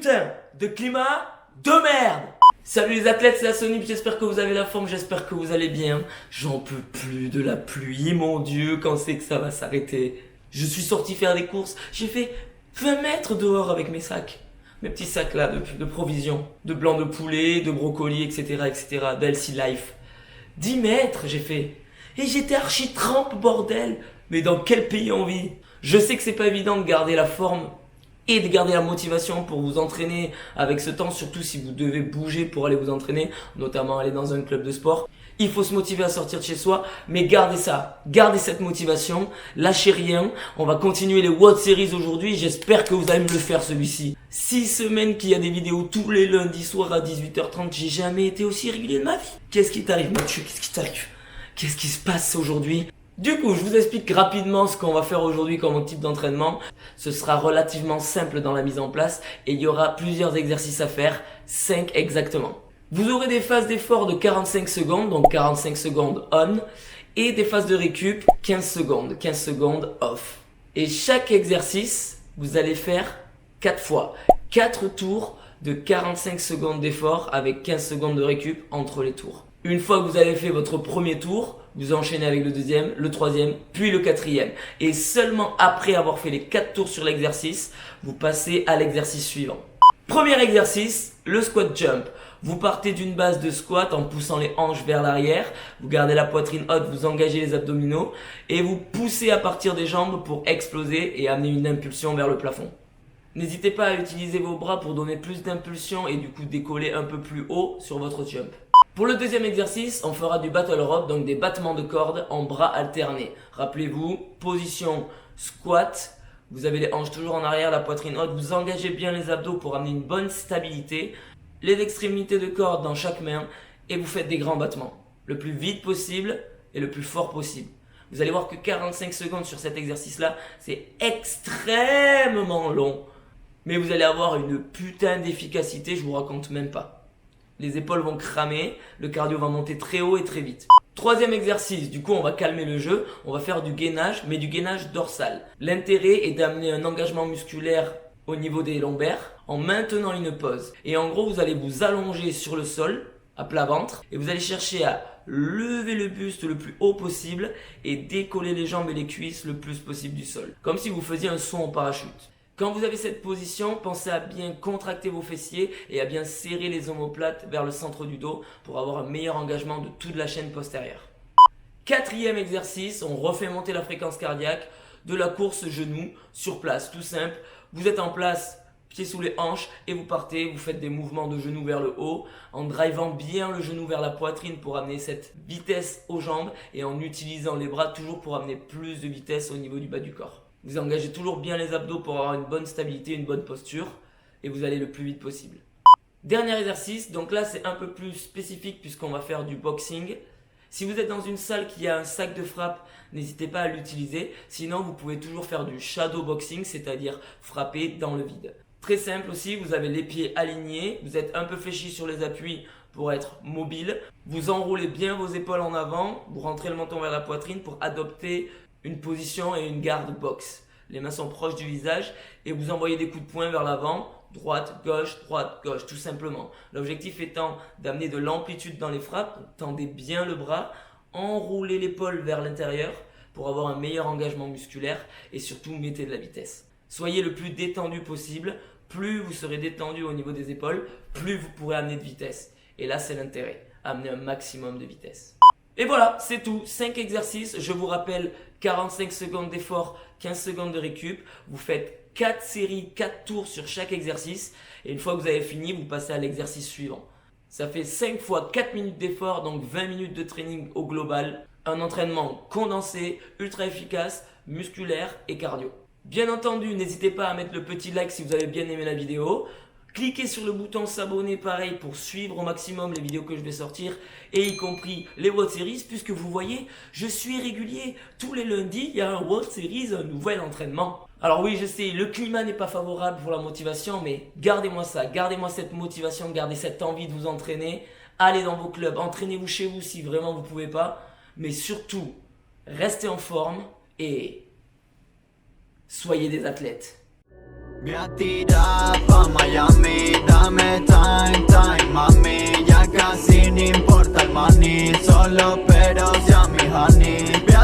putain de climat de merde. Salut les athlètes, c'est Asonip, j'espère que vous avez la forme, j'espère que vous allez bien. J'en peux plus de la pluie, mon Dieu, quand c'est que ça va s'arrêter? Je suis sorti faire des courses, j'ai fait 20 mètres dehors avec mes sacs. Mes petits sacs là de provisions, de blanc de poulet, de brocoli, etc. d'Healthy Life. 10 mètres j'ai fait. Et j'étais archi trempe, bordel. Mais dans quel pays on vit? Je sais que c'est pas évident de garder la forme et de garder la motivation pour vous entraîner avec ce temps, surtout si vous devez bouger pour aller vous entraîner, notamment aller dans un club de sport. Il faut se motiver à sortir de chez soi, mais gardez ça, gardez cette motivation, lâchez rien. On va continuer les World Series aujourd'hui, j'espère que vous allez me le faire celui-ci. 6 semaines qu'il y a des vidéos tous les lundis soirs à 18h30, j'ai jamais été aussi régulier de ma vie. Qu'est-ce qui t'arrive, Mathieu? Qu'est-ce qui t'arrive? Qu'est-ce qui se passe aujourd'hui? Du coup, je vous explique rapidement ce qu'on va faire aujourd'hui comme type d'entraînement. Ce sera relativement simple dans la mise en place et il y aura plusieurs exercices à faire, 5 exactement. Vous aurez des phases d'effort de 45 secondes, donc 45 secondes on, et des phases de récup 15 secondes off. Et chaque exercice, vous allez faire 4 fois, 4 tours de 45 secondes d'effort avec 15 secondes de récup entre les tours. Une fois que vous avez fait votre premier tour, vous enchaînez avec le deuxième, le troisième, puis le quatrième. Et seulement après avoir fait les 4 tours sur l'exercice, vous passez à l'exercice suivant. Premier exercice, le squat jump. Vous partez d'une base de squat en poussant les hanches vers l'arrière, vous gardez la poitrine haute, vous engagez les abdominaux et vous poussez à partir des jambes pour exploser et amener une impulsion vers le plafond. N'hésitez pas à utiliser vos bras pour donner plus d'impulsion et du coup décoller un peu plus haut sur votre jump. Pour le deuxième exercice, on fera du battle rope, donc des battements de cordes en bras alternés. Rappelez-vous, position squat, vous avez les hanches toujours en arrière, la poitrine haute, vous engagez bien les abdos pour amener une bonne stabilité, les extrémités de corde dans chaque main et vous faites des grands battements, le plus vite possible et le plus fort possible. Vous allez voir que 45 secondes sur cet exercice-là, c'est extrêmement long, mais vous allez avoir une putain d'efficacité, je vous raconte même pas. Les épaules vont cramer, le cardio va monter très haut et très vite. Troisième exercice, du coup on va calmer le jeu, on va faire du gainage, mais du gainage dorsal. L'intérêt est d'amener un engagement musculaire au niveau des lombaires en maintenant une pause. Et en gros vous allez vous allonger sur le sol, à plat ventre, et vous allez chercher à lever le buste le plus haut possible et décoller les jambes et les cuisses le plus possible du sol. Comme si vous faisiez un saut en parachute. Quand vous avez cette position, pensez à bien contracter vos fessiers et à bien serrer les omoplates vers le centre du dos pour avoir un meilleur engagement de toute la chaîne postérieure. Quatrième exercice, on refait monter la fréquence cardiaque, de la course genou sur place, tout simple. Vous êtes en place, pieds sous les hanches et vous partez, vous faites des mouvements de genou vers le haut en drivant bien le genou vers la poitrine pour amener cette vitesse aux jambes et en utilisant les bras toujours pour amener plus de vitesse au niveau du bas du corps. Vous engagez toujours bien les abdos pour avoir une bonne stabilité, une bonne posture et vous allez le plus vite possible. Dernier exercice, donc là c'est un peu plus spécifique puisqu'on va faire du boxing. Si vous êtes dans une salle qui a un sac de frappe, n'hésitez pas à l'utiliser. Sinon vous pouvez toujours faire du shadow boxing, c'est-à-dire frapper dans le vide. Très simple aussi, vous avez les pieds alignés, vous êtes un peu fléchis sur les appuis pour être mobile. Vous enroulez bien vos épaules en avant, vous rentrez le menton vers la poitrine pour adopter une position et une garde boxe. Les mains sont proches du visage et vous envoyez des coups de poing vers l'avant, droite, gauche, tout simplement. L'objectif étant d'amener de l'amplitude dans les frappes, donc tendez bien le bras, enroulez l'épaule vers l'intérieur pour avoir un meilleur engagement musculaire et surtout mettez de la vitesse. Soyez le plus détendu possible, plus vous serez détendu au niveau des épaules, plus vous pourrez amener de vitesse. Et là c'est l'intérêt, amener un maximum de vitesse. Et voilà, c'est tout, 5 exercices, je vous rappelle 45 secondes d'effort, 15 secondes de récup, vous faites 4 séries, 4 tours sur chaque exercice et une fois que vous avez fini, vous passez à l'exercice suivant. Ça fait 5 fois 4 minutes d'effort, donc 20 minutes de training au global, un entraînement condensé, ultra efficace, musculaire et cardio. Bien entendu, n'hésitez pas à mettre le petit like si vous avez bien aimé la vidéo. Cliquez sur le bouton s'abonner pareil pour suivre au maximum les vidéos que je vais sortir et y compris les World Series puisque vous voyez, je suis régulier. Tous les lundis, il y a un World Series, un nouvel entraînement. Alors oui, je sais, le climat n'est pas favorable pour la motivation, mais gardez-moi ça, gardez-moi cette motivation, gardez cette envie de vous entraîner. Allez dans vos clubs, entraînez-vous chez vous si vraiment vous ne pouvez pas. Mais surtout, restez en forme et soyez des athlètes. Voy a tirar pa' Miami, dame time, time, mami. Ya casi no importa el money, solo pero ya mi honey.